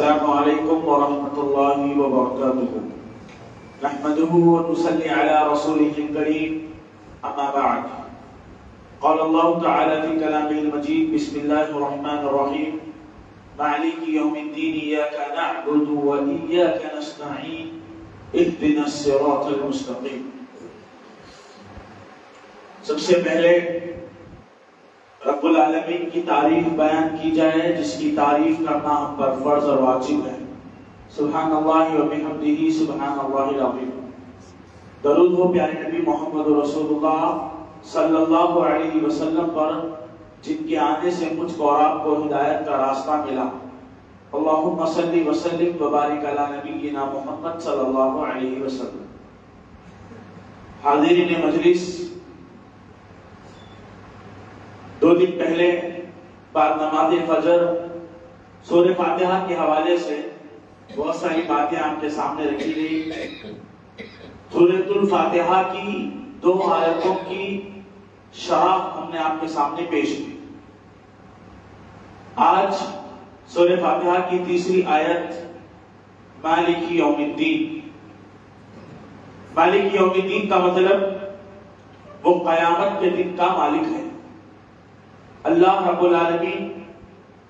السلام علیکم ورحمۃ اللہ وبرکاتہ نحمده ونصلي على رسوله الكريم اما بعد قال الله تعالى في كلامه المجيد بسم الله الرحمن الرحيم مالك يوم الدين إياك نعبد وإياك نستعين اهدنا الصراط المستقيم. سب سے پہلے رب العالمین کی تعریف بیان کی جائے جس کی تعریف کرنا ہم پر فرض اور واجب ہے. سبحان اللہ و بحمدہ سبحان اللہ العظیم. درود ہو پیارے نبی محمد رسول اللہ صلی اللہ علیہ وسلم پر جن کے آنے سے مجھ کو اور آپ کو ہدایت کا راستہ ملا. اللہم صلی وسلم وبارک علی نبینا محمد صلی اللہ علیہ وسلم. حاضرین مجلس، 2 دن پہلے بعد نماز فجر سورہ فاتحہ کے حوالے سے بہت ساری باتیں آپ کے سامنے رکھی گئی. سورۃ الفاتحہ کی 2 آیتوں کی شرح ہم نے آپ کے سامنے پیش کی. آج سورہ فاتحہ کی 3ری آیت مالک یوم الدین. مالک یوم الدین کا مطلب وہ قیامت کے دن کا مالک ہے. اللہ رب العالمین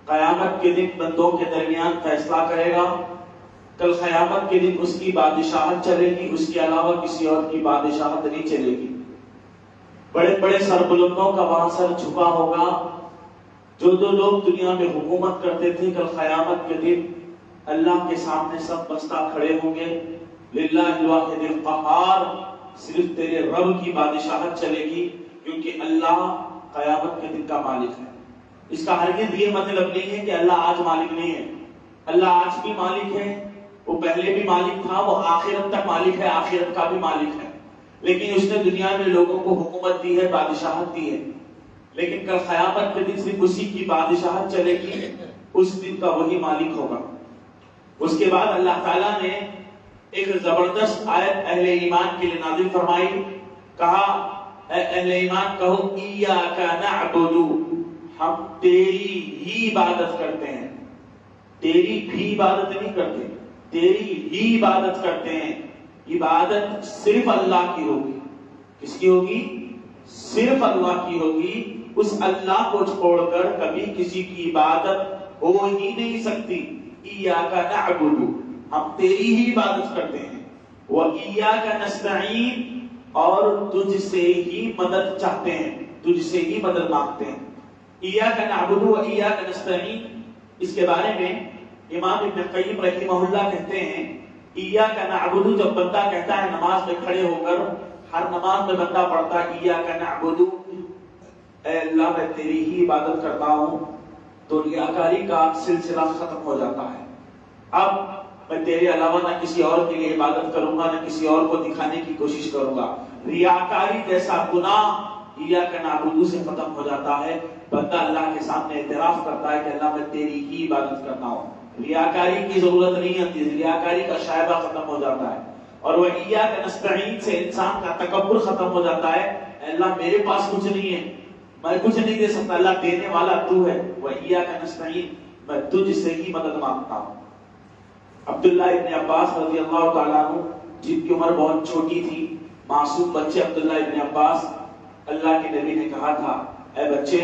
قیامت کے دن بندوں کے درمیان فیصلہ کرے گا. کل قیامت کے دن اس کی بادشاہت چلے گی، اس کے علاوہ کسی اور کی بادشاہت نہیں چلے گی. بڑے بڑے سربلندوں کا وہاں سر جھکا ہوگا. جو لوگ دنیا میں حکومت کرتے تھے کل قیامت کے دن اللہ کے سامنے سب بستہ کھڑے ہوں گے. للہ الواحد القہار، صرف تیرے رب کی بادشاہت چلے گی، کیونکہ اللہ قیامت کے دن کا مالک ہے. اس کا ہرگز یہ مطلب نہیں ہے کہ اللہ آج مالک نہیں ہے. اللہ آج بھی مالک ہے، وہ پہلے بھی مالک تھا، وہ آخرت تک مالک ہے، آخرت کا بھی مالک ہے. لیکن اس نے دنیا میں لوگوں کو حکومت دی ہے، بادشاہت دی ہے. لیکن کل قیامت کے دن صرف اسی کی بادشاہت چلے گی، اس دن کا وہی مالک ہوگا. اس کے بعد اللہ تعالیٰ نے ایک زبردست آیت اہل ایمان کے لیے نازل فرمائی. کہا اے اہل ایمان کہو ایاک نعبد، ہم تیری ہی عبادت کرتے ہیں. تیری بھی عبادت نہیں کرتے، تیری ہی عبادت کرتے ہیں. عبادت صرف اللہ کی ہوگی. کس کی ہوگی؟ صرف اللہ کی ہوگی. اس اللہ کو چھوڑ کر کبھی کسی کی عبادت ہو ہی نہیں سکتی. ایاک نعبد، ہم تیری ہی عبادت کرتے ہیں. وَإِيَّاكَ نَسْتَعِينُ، اور تجھ سے ہی مدد چاہتے ہیں، تجھ سے ہی مدد مانگتے ہیں. ایاک نعبد و ایاک نستعین، اس کے بارے میں امام ابن قیم رحمہ اللہ کہتے ہیں ایاک نعبد جب بندہ کہتا ہے نماز میں کھڑے ہو کر، ہر نماز میں بندہ پڑھتا ہے ایاک نعبد، اے اللہ میں تیری ہی عبادت کرتا ہوں، تو ریاکاری کا سلسلہ ختم ہو جاتا ہے. اب میں تیرے علاوہ نہ کسی اور کے لیے عبادت کروں گا، نہ کسی اور کو دکھانے کی کوشش کروں گا. ریاکاری جیسا گناہ ایاک نعبد سے ختم ہو جاتا ہے. بندہ اللہ کے سامنے اعتراف کرتا ہے کہ اللہ میں تیری ہی عبادت کرتا ہوں. ریاکاری کی ضرورت نہیں ہوتی، ریاکاری کا شائبہ ختم ہو جاتا ہے. اور وہ ایاک نستعین سے انسان کا تکبر ختم ہو جاتا ہے. اللہ میرے پاس کچھ نہیں ہے، میں کچھ نہیں دے سکتا، اللہ دینے والا تو ہے. وہ ایاک نستعین، میں تجھ سے ہی مدد مانگتا ہوں. عبداللہ ابن عباس رضی اللہ تعالیٰ عنہ، جن کی عمر بہت چھوٹی تھی، معصوم بچے عبداللہ ابن عباس، اللہ کے نبی نے کہا تھا اے بچے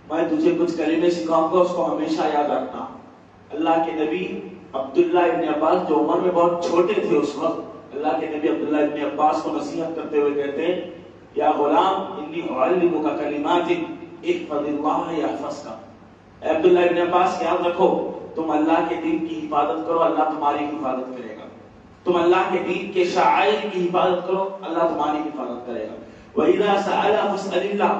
میں تجھے کچھ کلمے سکھاؤں گا، اس کو ہمیشہ یاد رکھنا. اللہ کے نبی عبداللہ ابن عباس جو عمر میں بہت چھوٹے تھے اس وقت، اللہ کے نبی عبداللہ ابن عباس کو نصیحت کرتے ہوئے کہتے ہیں یا غلام انی اعلمک کلمات احفظ اللہ یحفظک. اے عبداللہ ابن عباس یاد رکھو، تم اللہ کے دین کی حفاظت کرو، اللہ تمہاری حفاظت کرے گا. تم اللہ کے دین کے شعائر کی حفاظت کرو، اللہ تمہاری حفاظت کرے گا. وَإِذَا سَأَلَ فَاسْأَلِ اللَّهِ،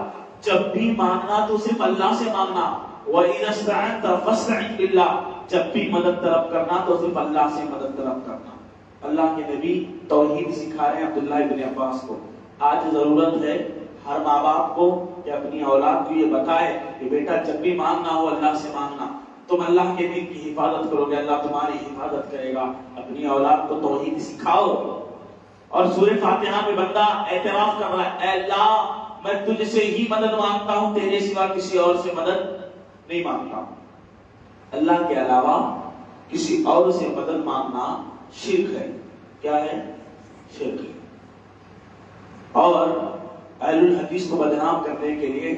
جب بھی مانگنا تو صرف اللہ سے مانگنا. وَإِذَا اسْتَعَنْتَ فَاسْتَعِنْ بِاللَّهِ، جب بھی مدد طلب کرنا تو صرف اللہ سے مدد طلب کرنا. اللہ کے نبی توحید سکھا رہے ہیں عبداللہ ابن عباس کو. آج ضرورت ہے ہر ماں باپ کو کہ اپنی اولاد کو یہ بتائے کہ بیٹا جب بھی مانگنا ہو اللہ سے مانگنا. تم اللہ کے دین کی حفاظت کرو گے، اللہ تمہاری حفاظت کرے گا. اپنی اولاد کو توحید سکھاؤ. اور سورہ فاتحہ میں بندہ اعتراف کر رہا ہے اے اللہ میں تجھ سے ہی مدد مانگتا ہوں، تیرے سوا کسی اور سے مدد نہیں مانگتا ہوں. اللہ کے علاوہ کسی اور سے مدد مانگنا شرک ہے. کیا ہے؟ شرک ہے. اور اہل الحدیث کو بدنام کرنے کے لیے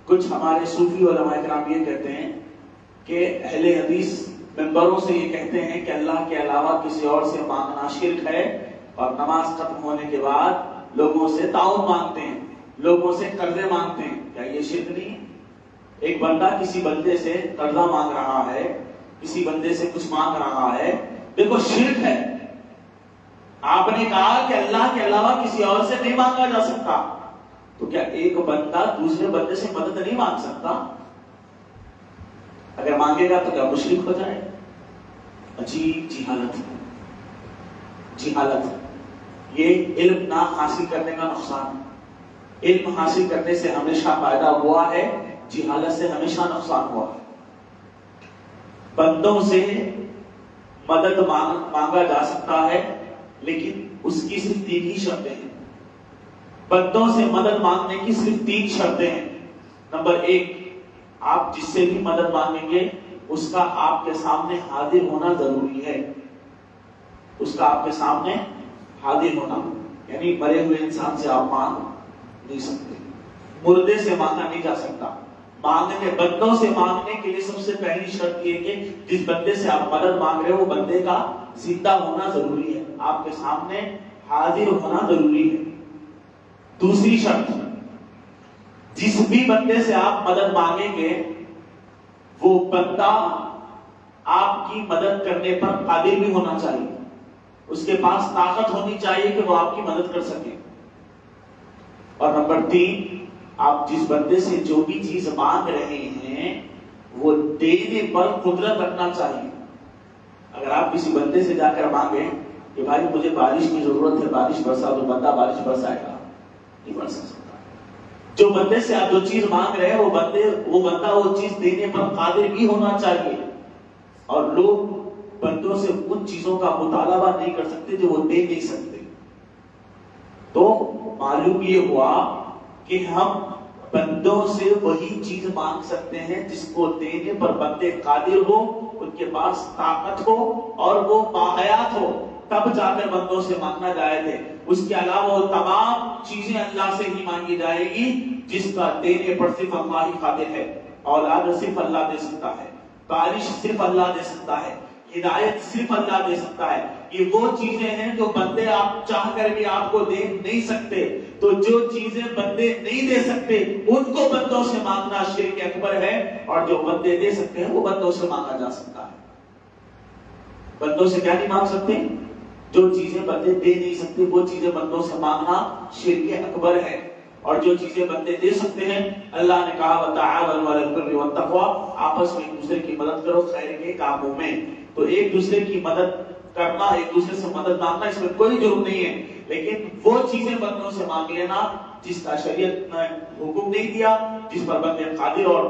کچھ ہمارے صوفی علماء کرام یہ کہتے ہیں کہ اہل حدیث ممبروں سے یہ کہتے ہیں کہ اللہ کے علاوہ کسی اور سے مانگنا شرک ہے، اور نماز ختم ہونے کے بعد لوگوں سے تعاون مانگتے ہیں، لوگوں سے قرضے مانگتے ہیں. کیا یہ شرک نہیں ہے؟ ایک بندہ کسی بندے سے قرضہ مانگ رہا ہے، کسی بندے سے کچھ مانگ رہا ہے، دیکھو شرک ہے. آپ نے کہا کہ اللہ کے علاوہ کسی اور سے نہیں مانگا جا سکتا، تو کیا ایک بندہ دوسرے بندے سے مدد نہیں مانگ سکتا؟ اگر مانگے گا تو کیا مشرک ہو جائے؟ عجیب جہالت، جہالت. یہ علم نہ حاصل کرنے کا نقصان ہے. علم حاصل کرنے سے ہمیشہ فائدہ ہوا ہے، جہالت سے ہمیشہ نقصان ہوا ہے. بندوں سے مدد مانگا جا سکتا ہے، لیکن اس کی صرف 3 ہی شرطیں ہیں. بندوں سے مدد مانگنے کی صرف 3 شرطیں ہیں. نمبر 1، آپ جس سے بھی مدد مانگیں گے اس کا آپ کے سامنے حاضر ہونا ضروری ہے. اس کا آپ کے سامنے حاضر ہونا، یعنی مرے ہوئے انسان سے آپ مانگ نہیں سکتے، مردے سے مانگا نہیں جا سکتا. مانگنے بندوں سے مانگنے کے لیے سب سے پہلی شرط یہ کہ جس بندے سے آپ مدد مانگ رہے ہو وہ بندے کا زندہ ہونا ضروری ہے، آپ کے سامنے حاضر ہونا ضروری ہے. دوسری شرط، جس بھی بندے سے آپ مدد مانگیں گے وہ بندہ آپ کی مدد کرنے پر قادر بھی ہونا چاہیے، اس کے پاس طاقت ہونی چاہیے کہ وہ آپ کی مدد کر سکے. اور نمبر 3، آپ جس بندے سے جو بھی چیز مانگ رہے ہیں وہ دینے پر قدرت رکھنا چاہیے. اگر آپ کسی بندے سے جا کر مانگیں کہ بھائی مجھے بارش کی ضرورت ہے، بارش برسا، تو بندہ بارش برسائے گا؟ نہیں برسا سکتا. جو بندے سے آپ جو چیز مانگ رہے ہیں وہ بندہ وہ چیز دینے پر قادر بھی ہونا چاہیے. اور لوگ بندوں سے ان چیزوں کا مطالبہ نہیں کر سکتے جو وہ دے نہیں سکتے. تو معلوم یہ ہوا کہ ہم بندوں سے وہی چیز مانگ سکتے ہیں جس کو دینے پر بندے قادر ہو، ان کے پاس طاقت ہو اور وہ باحیات ہو، تب جا کر بندوں سے مانگنا جائز ہے. اس کے علاوہ وہ تمام چیزیں اللہ سے ہی مانگی جائے گی جس کا دینے پر صرف اللہ ہی قادر ہے. اولاد صرف اللہ دے سکتا ہے، بارش صرف اللہ دے سکتا ہے، ہدایت صرف اللہ دے سکتا ہے. یہ وہ چیزیں ہیں جو بندے آپ چاہ کر بھی آپ کو دے نہیں سکتے. تو جو چیزیں بندے نہیں دے سکتے ان کو بندوں سے مانگنا شرک اکبر ہے، اور جو بندے دے سکتے ہیں وہ بندوں سے مانگا جا سکتا ہے. بندوں سے کیا نہیں مانگ سکتے؟ جو چیزیں بندے دے نہیں سکتے وہ چیزیں بندوں سے مانگنا شرک اکبر ہے. اور جو چیزیں بندے دے سکتے ہیں، اللہ نے کہا وَتَعَاوَنُوا عَلَى الْبِرِّ وَالتَّقْوَىٰ، آپس میں ایک دوسرے کی مدد کرو خیر کے کاموں میں. تو ایک دوسرے کی مدد کرنا، ایک دوسرے سے مدد مانگنا، اس میں کوئی جرم نہیں ہے. لیکن وہ چیزیں بندوں سے مانگ لینا جس کا شریعت نے حکم نہیں دیا، جس پر بندے قادر اور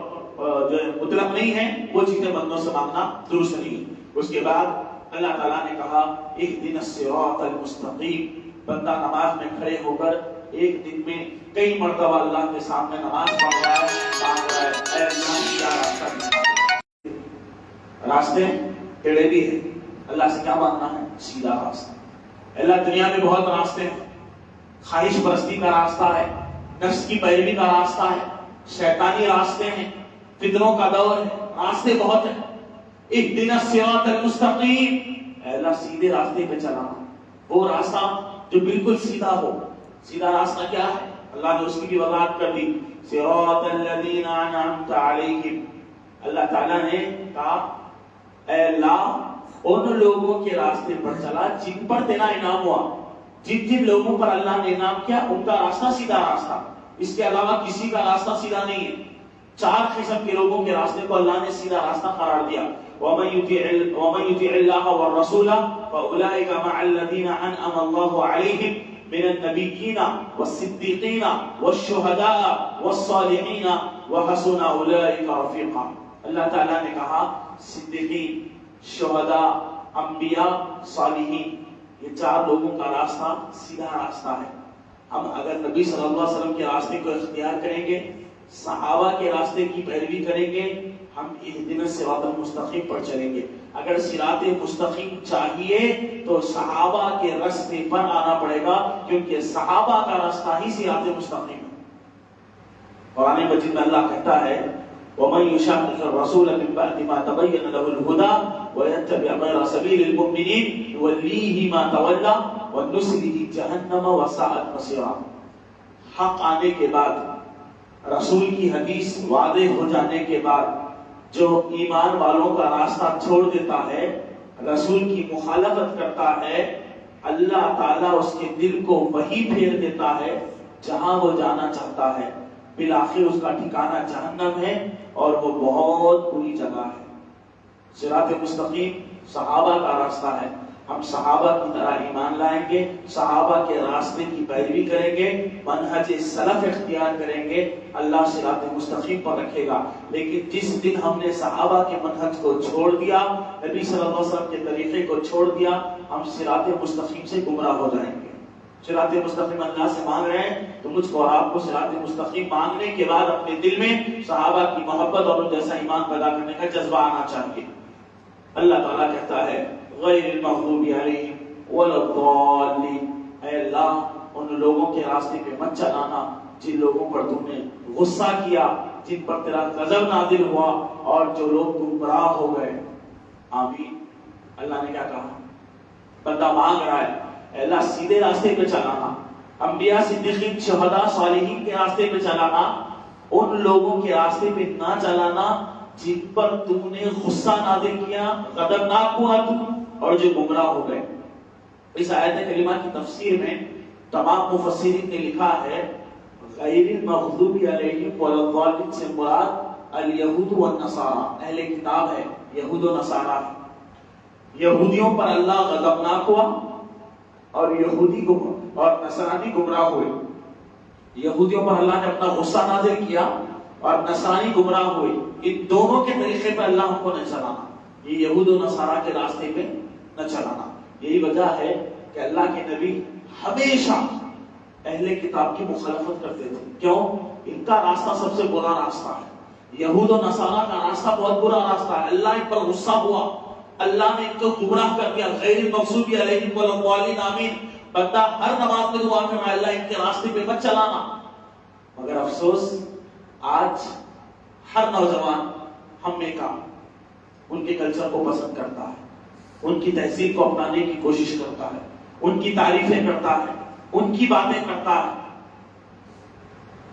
جو مطلق نہیں ہے، وہ چیزیں بندوں سے مانگنا درست نہیں. اس کے بعد اللہ تعالیٰ نے کہا اهدنا الصراط المستقیم. بندہ نماز میں کھڑے ہو کر ایک دن میں کئی مرتبہ اللہ کے سامنے نماز پڑھ رہا ہے، مانگ رہا ہے اے اللہ کیا راستہ، راستے ٹیڑھے بھی ہیں، اللہ سے کیا مانگنا ہے؟ سیدھا راستہ. اللہ دنیا میں بہت راستے ہیں، خواہش پرستی کا راستہ ہے، نفس کی پیروی کا راستہ ہے، شیطانی راستے ہیں، فتنوں کا دور ہے، راستے بہت ہیں. اهدنا الصراط المستقیم، اے اللہ سیدھے راستے پہ چلانا، وہ راستہ جو بالکل سیدھا ہو. سیدھا راستہ کیا ہے؟ اللہ نے اس کی بھی وضاحت کر دی. صراط الذین انعمت علیہم، اللہ تعالیٰ نے کہا اے اللہ ان لوگوں کے راستے پر چلا جن پر تیرا انعام ہوا. جن جن لوگوں پر اللہ نے انعام کیا ان کا راستہ سیدھا راستہ، اس کے علاوہ کسی کا راستہ سیدھا نہیں ہے. 4 قسم کے لوگوں کے راستے کو اللہ نے سیدھا راستہ قرار دیا. وَمَن يُطِعِ اللَّهَ وَالرَّسُولَ فَأُولَٰئِكَ مَعَ الَّذِينَ أَنْعَمَ اللَّهُ عَلَيْهِمْ من النبيين والصديقين والشهداء والصالحين وحسن اولئك رفيقا. اللہ تعالیٰ نے کہا صدیقین، شہداء، انبیاء، صالحین، یہ 4 لوگوں کا راستہ سیدھا راستہ ہے. ہم اگر نبی صلی اللہ علیہ وسلم کے راستے کو اختیار کریں گے، صحابہ کے راستے کی پیروی کریں گے ہم اہدنا الصراط المستقیم پر چلیں گے. اگر صراط مستقیم چاہیے تو صحابہ کے راستے پر آنا پڑے گا، کیونکہ صحابہ کا راستہ ہی صراط مستقیم ہے. قرآن مجید میں اللہ کہتا ہے وَمَن يُشَاقِقِ الرَّسُولَ مِن بَعْدِ مَا تَبَيَّنَ لَهُ الْهُدَىٰ وَيَتَّبِعْ غَيْرَ سَبِيلِ الْمُؤْمِنِينَ نُوَلِّهِ مَا تَوَلَّىٰ وَنُصْلِهِ جَهَنَّمَ وَسَاءَتْ مَصِيرًا. حق آنے کے بعد، رسول کی حدیث واضح ہو جانے کے بعد جو ایمان والوں کا راستہ چھوڑ دیتا ہے، رسول کی مخالفت کرتا ہے، اللہ تعالیٰ اس کے دل کو وہی پھیر دیتا ہے جہاں وہ جانا چاہتا ہے. بالآخر اس کا ٹھکانہ جہنم ہے اور وہ بہت بری جگہ ہے. صراط مستقیم صحابہ کا راستہ ہے. ہم صحابہ کی طرح ایمان لائیں گے، صحابہ کے راستے کی پیروی کریں گے، منہج سلف اختیار کریں گے، اللہ صراط مستقیم پر رکھے گا. لیکن جس دن ہم نے صحابہ کے منہج کو چھوڑ دیا، نبی صلی اللہ علیہ وسلم کے طریقے کو چھوڑ دیا، ہم صراط مستقیم سے گمراہ ہو جائیں گے. صراط مستقیم اللہ سے مانگ رہے ہیں تو مجھ کو اور آپ کو صراط مستقیم مانگنے کے بعد اپنے دل میں صحابہ کی محبت اور ان جیسا ایمان پیدا کرنے کا جذبہ آنا چاہیے. اللہ تعالیٰ کہتا ہے غیر المغضوب علیہم ولا الضالین، اے اللہ ان لوگوں کے راستے پہ مت چلانا جن لوگوں پر تم نے غصہ کیا، جن پر تیرا غضب نازل ہوا اور جو لوگ گمراہ ہو گئے. آمین. اللہ نے کیا کہا؟ بندہ مانگ رہا ہے اے اللہ سیدھے راستے پہ چلانا، انبیاء صدیقین شہداء صالحین کے راستے پہ چلانا، ان لوگوں کے راستے پہ نہ چلانا جن پر تم نے غصہ نازل کیا، غضبناک ہوا تم اور جو گمراہ ہو گئے. اس آیت کریمہ کی تفسیر میں تمام مفسرین نے لکھا ہے غیر المغضوب علیہم ولا الضالین سے مراد الیہود والنصارى، اہل کتاب ہے، یہود و نصارہ. یہودیوں پر اللہ غضبناک ہوا اور یہودی اور نصرانی گمراہ ہوئے. یہودیوں پر اللہ نے اپنا غصہ نازل کیا اور نصرانی گمراہ ہوئے. ان دونوں کے طریقے پر اللہ ہم کو نہ چلانا، یہ یہود و نصارہ کے راستے پہ نہ چلانا. یہی وجہ ہے کہ اللہ کے نبی ہمیشہ اہل کتاب کی مخالفت کرتے تھے. کیوں؟ ان کا راستہ سب سے برا راستہ ہے. یہود و نصارہ کا راستہ بہت برا راستہ ہے. اللہ ان پر غصہ ہوا، اللہ نے ان کو گمراہ کر دیا. غیر المغضوب علیہم ولا الضالین. آمین. بندہ ہر نماز میں دعا کرنا اللہ ان کے راستے پہ مت چلانا. مگر افسوس آج ہر نوجوان ہم میں کا ان کے کلچر کو پسند کرتا ہے، ان کی تہذیب کو اپنانے کی کوشش کرتا ہے، ان کی تعریفیں کرتا ہے، ان کی باتیں کرتا ہے.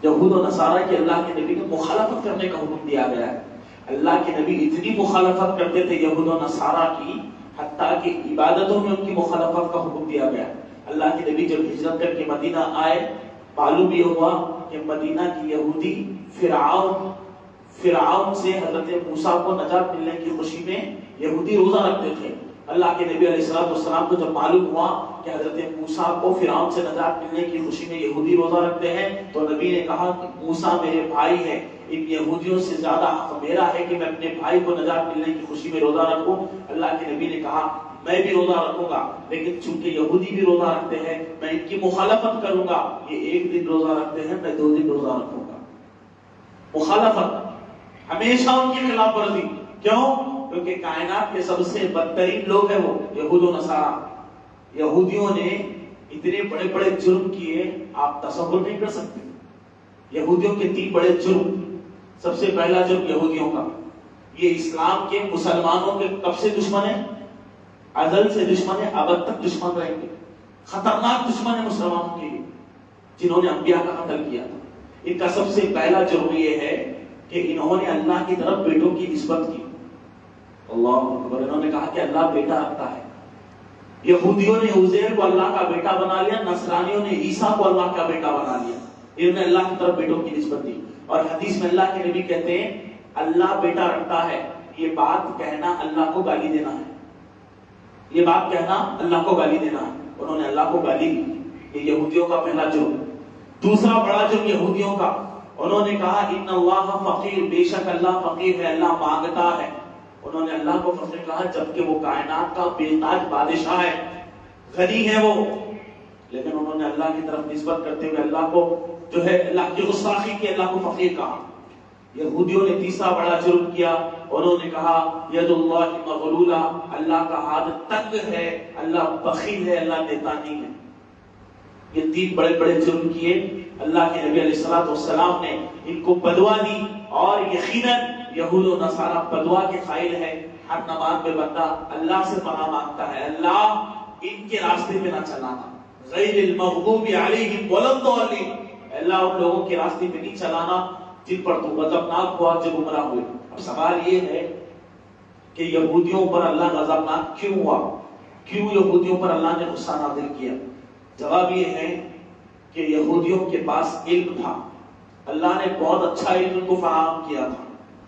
یہود و نصارہ کی اللہ کے نبی نے مخالفت کرنے کا حکم دیا گیا ہے. اللہ کے نبی اتنی مخالفت کرتے تھے یہود و نصارہ کی، حتیٰ کہ عبادتوں میں ان کی مخالفت کا حکم دیا گیا. اللہ کے نبی جب ہجرت کر کے مدینہ آئے، معلوم یہ ہوا کہ مدینہ کی یہودی فرعون سے حضرت موسیٰ کو نجات ملنے کی خوشی میں یہودی روزہ رکھتے تھے. اللہ کے نبی علیہ السلام کو جب معلوم ہوا کہ حضرت موسیٰ کو فرعون سے نجات ملنے کی خوشی میں یہودی روزہ رکھتے ہیں، تو نبی نے کہا کہ موسیٰ میرے بھائی ہیں، ان یہودیوں سے زیادہ حق میرا ہے کہ میں اپنے بھائی کو نجات ملنے کی خوشی میں روزہ رکھوں. اللہ کے نبی نے کہا میں بھی روزہ رکھوں گا، لیکن چونکہ یہودی بھی روزہ رکھتے ہیں میں ان کی مخالفت کروں گا. یہ ایک دن روزہ رکھتے ہیں، میں 2 دن روزہ رکھوں گا. مخالفت، ہمیشہ ان کی خلاف ورزی. کیوں؟ کیونکہ کائنات کے سب سے بدترین لوگ ہیں وہ یہود و نصارہ. یہودیوں نے اتنے بڑے بڑے جرم کیے آپ تصور نہیں کر سکتے. یہودیوں کے 3 بڑے جرم. سب سے پہلا جرم یہودیوں کا، یہ اسلام کے مسلمانوں کے کب سے دشمن ہیں؟ ازل سے دشمن ہے، ابد تک دشمن رہیں گے. خطرناک دشمن ہے مسلمانوں کے لیے، جنہوں نے انبیاء کا قتل کیا تھا. ان کا سب سے پہلا جرم یہ ہے کہ انہوں نے اللہ کی طرف بیٹوں کی نسبت کی. اللہ اکبر. انہوں نے کہا کہ اللہ بیٹا رکھتا ہے. یہودیوں نے عزیر کو اللہ کا بیٹا بنا لیا، نصرانیوں نے عیسیٰ کو اللہ کا بیٹا بنا لیا. انہوں نے اللہ کی طرف بیٹوں کی نسبت دی. اور حدیث میں اللہ کے نبی کہتے ہیں اللہ بیٹا رکھتا ہے، یہ بات کہنا اللہ کو گالی دینا ہے. یہ بات کہنا اللہ کو گالی دینا ہے. انہوں نے اللہ کو گالی دی. یہ یہودیوں کا پہلا جرم. دوسرا بڑا جرم یہودیوں کا، انہوں نے کہا ان اللہ فقیر، بے شک اللہ فقیر ہے، اللہ مانگتا ہے. انہوں نے اللہ کو فقیر کہا جبکہ وہ کائنات کا بے تاج بادشاہ ہے، غنی ہے وہ. لیکن انہوں نے اللہ کی طرف نسبت کرتے ہوئے اللہ کو جو ہے اللہ کی گستاخی کی، اللہ کو فقیر کہا۔ یہودیوں نے تیسرا بڑا جرم کیا، انہوں نے کہا ید اللہ مغلولہ، اللہ کا ہاتھ تنگ ہے، اللہ بخیل ہے، اللہ دیتا نہیں ہے۔ یہ تین بڑے بڑے جرم کیے۔ اللہ کے نبی علیہ الصلوۃ والسلام نے ان کو بدوا دی، اور یقیناً یہود و نصارہ بدوا کے قائل ہے۔ ہر نماز میں بندہ اللہ سے پناہ مانگتا ہے، اللہ ان کے راستے پہ نہ چلانا، غیر المغضوب علیہم ولا الضالین، اللہ ان لوگوں کے راستے پہ نہیں چلانا جن پر تو غضبناک ہوا، جو گمراہ ہوئے۔ اب سوال یہ ہے کہ یہودیوں پر اللہ غضبناک کیوں ہوا؟ کیوں یہودیوں پر اللہ نے غصہ نازل کیا؟ جواب یہ ہے کہ یہودیوں کے پاس علم تھا، اللہ نے بہت اچھا علم ان کو فراہم کیا تھا۔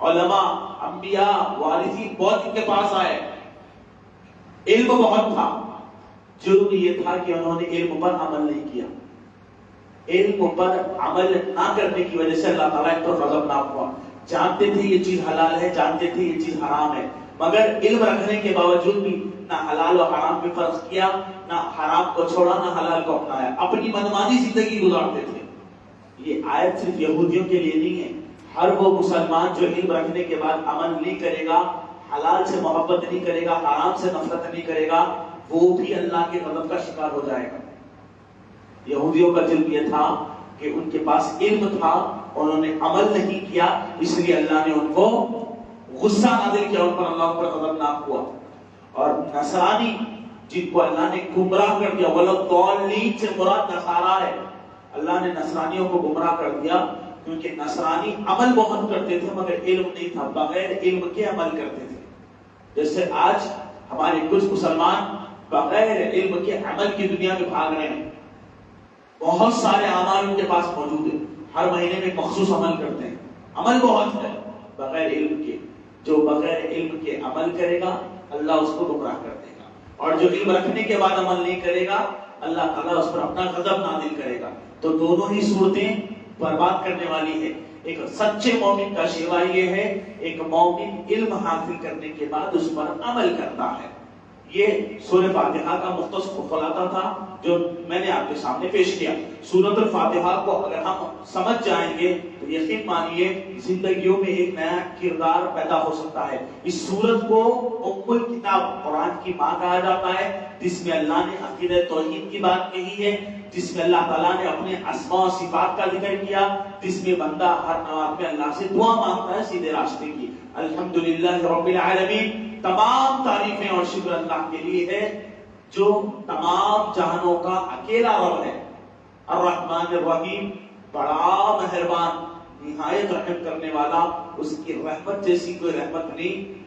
علماء، انبیاء، وارثین بہت ان کے پاس آئے، علم بہت تھا۔ جرم یہ تھا کہ انہوں نے علم پر عمل نہیں کیا۔ علم پر عمل نہ کرنے کی وجہ سے اللہ تعالیٰ ایک تو غضبناک ہوا۔ جانتے تھے یہ چیز حلال ہے، جانتے تھے یہ چیز حرام ہے، مگر علم رکھنے کے باوجود بھی نہ حلال و حرام میں فرق کیا، نہ حرام کو چھوڑا، نہ حلال کو اپنایا، اپنی منمانی زندگی گزارتے تھے۔ یہ آیت صرف یہودیوں کے لیے نہیں ہے، ہر وہ مسلمان جو علم رکھنے کے بعد عمل نہیں کرے گا، حلال سے محبت نہیں کرے گا، حرام سے نفرت نہیں کرے گا، وہ بھی اللہ کے غضب کا شکار ہو جائے گا۔ یہودیوں کا جرم یہ تھا کہ ان کے پاس علم تھا، انہوں نے عمل نہیں کیا، اس لیے اللہ نے ان کو غصہ نازل کیا، ان پر اللہ پر غضبناک ہوا۔ اور نصرانی جن کو اللہ نے گمراہ کر دیا، وَلَضَّالِّینَ سے مراد نصارہ ہے، اللہ نے نصرانیوں کو گمراہ کر دیا، کیونکہ نصرانی عمل بہت کرتے تھے مگر علم نہیں تھا، بغیر علم کے عمل کرتے تھے۔ جیسے آج ہمارے کچھ مسلمان بغیر علم کے عمل کی دنیا میں بھاگ رہے ہیں، بہت سارے اعمال ان کے پاس موجود ہیں، ہر مہینے میں مخصوص عمل کرتے ہیں، عمل بہت ہے بغیر علم کے۔ جو بغیر علم کے عمل کرے گا اللہ اس کو گمراہ کر دے گا، اور جو علم رکھنے کے بعد عمل نہیں کرے گا اللہ تعالیٰ اس پر اپنا غضب نازل کرے گا۔ تو دونوں ہی صورتیں برباد کرنے والی ہے۔ ایک سچے مومن کا شیوا یہ ہے، ایک مومن علم حاصل کرنے کے بعد اس پر عمل کرتا ہے۔ یہ سورہ فاتحہ کا مختصر خلاصہ تھا جو میں نے آپ کے سامنے پیش کیا۔ سورۃ الفاتحہ کو اگر ہم سمجھ جائیں گے تو یقین مانیے زندگیوں میں ایک نیا کردار پیدا ہو سکتا ہے۔ اس سورت کو ام الکتاب، قرآن کی ماں کہا جاتا ہے، جس میں اللہ نے عقیدہ توحید کی بات کہی ہے، جس میں اللہ تعالیٰ نے اپنے اسماء و صفات کا ذکر کیا، جس میں بندہ ہر نماز میں اللہ سے دعا مانگتا ہے سیدھے راستے کی۔ الحمدللہ رب العالمین، تمام تعریفیں اور شکر اللہ کے لیے ہے جو تمام جہانوں کا اکیلا رب ہے۔ الرحمن الرحیم، بڑا مہربان، نہایت رحم کرنے والا، اس کی رحمت جیسی کوئی رحمت نہیں۔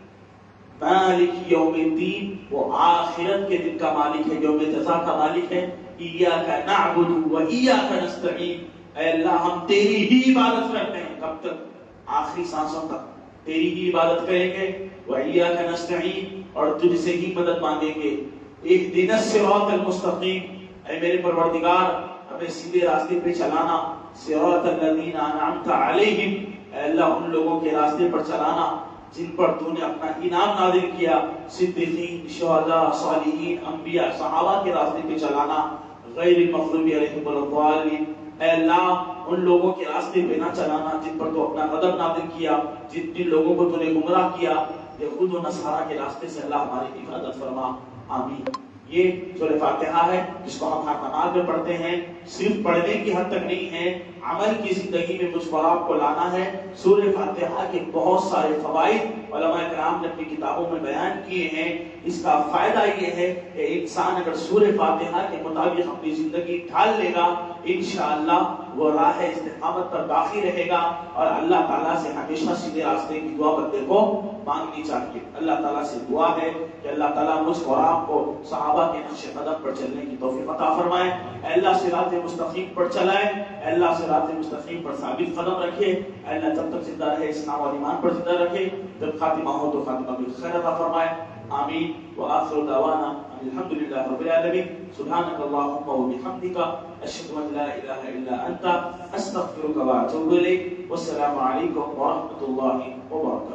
مالک یوم الدین، وہ آخرت کے دن کا مالک ہے، یوم جزا کا مالک ہے۔ ایاک نعبد و ایاک نستعین، اے اللہ ہم تیری ہی عبادت کرتے ہیں، کب تک؟ آخری سانسوں تک تیری ہی عبادت کریں گے۔ وَإِيَّاكَ نَسْتَعِينُ، اور تجھ سے ہی مدد مانگیں گے۔ اهْدِنَا الصِّرَاطَ الْمُسْتَقِيمَ، اے میرے پروردگار ہمیں سیدھے راستے پہ چلانا۔ صِرَاطَ الَّذِينَ أَنْعَمْتَ عَلَيْهِمْ، اے اللہ ان لوگوں کے راستے پر چلانا جن پر تو نے اپنا انعام نازل کیا، صدیقین، شہداء، صالحین، انبیاء، صحابہ کے راستے پہ چلانا۔ غیر المغضوب علیہم ولا الضالین، اے اللہ ان لوگوں کے راستے پہ نہ چلانا جن پر تو اپنا غضب نازل کیا، جن لوگوں کو تو نے گمراہ کیا۔ یہود و نصارہ کے راستے سے اللہ ہماری حفاظت فرما، آمین۔ یہ سورہ فاتحہ ہے جس کو ہم ہر نماز میں پڑھتے ہیں، صرف پڑھنے کی حد تک نہیں ہے، عمل کی زندگی میں مجھ پر آپ کو لانا ہے۔ سورہ فاتحہ کے بہت سارے فوائد علماء کرام نے اپنی کتابوں میں بیان کیے ہیں۔ اس کا فائدہ یہ ہے کہ انسان اگر سورہ فاتحہ کے مطابق اپنی زندگی ڈھال لے گا انشاءاللہ وہ راہ استقامت پر باقی رہے گا، اور اللہ تعالیٰ سے ہمیشہ سیدھے راستے کی دعا بندے کو مانگنی چاہیے۔ اللہ تعالیٰ سے دعا ہے کہ اللہ تعالیٰ مجھ اور آپ کو صحابہ کے نقش قدم پر چلنے کی توفیق عطا فرمائے۔ اے اللہ صراط مستقیم پر چلائے، اے اللہ صراط مستقیم پر ثابت قدم رکھے، اے اللہ جب تک زندہ رہے اسلام اور ایمان پر زندہ رکھے، جب خاتمہ ہو تو خاتمہ بالخیر عطا فرمائے، آمین۔ وآخر دعوانا الحمدللہ رب العالمین، سبحانک اللہم وبحمدک، اشہد ان لا الہ الا انت، استغفرک واتوب الیک، والسلام علیکم ورحمۃ اللہ وبرکاتہ۔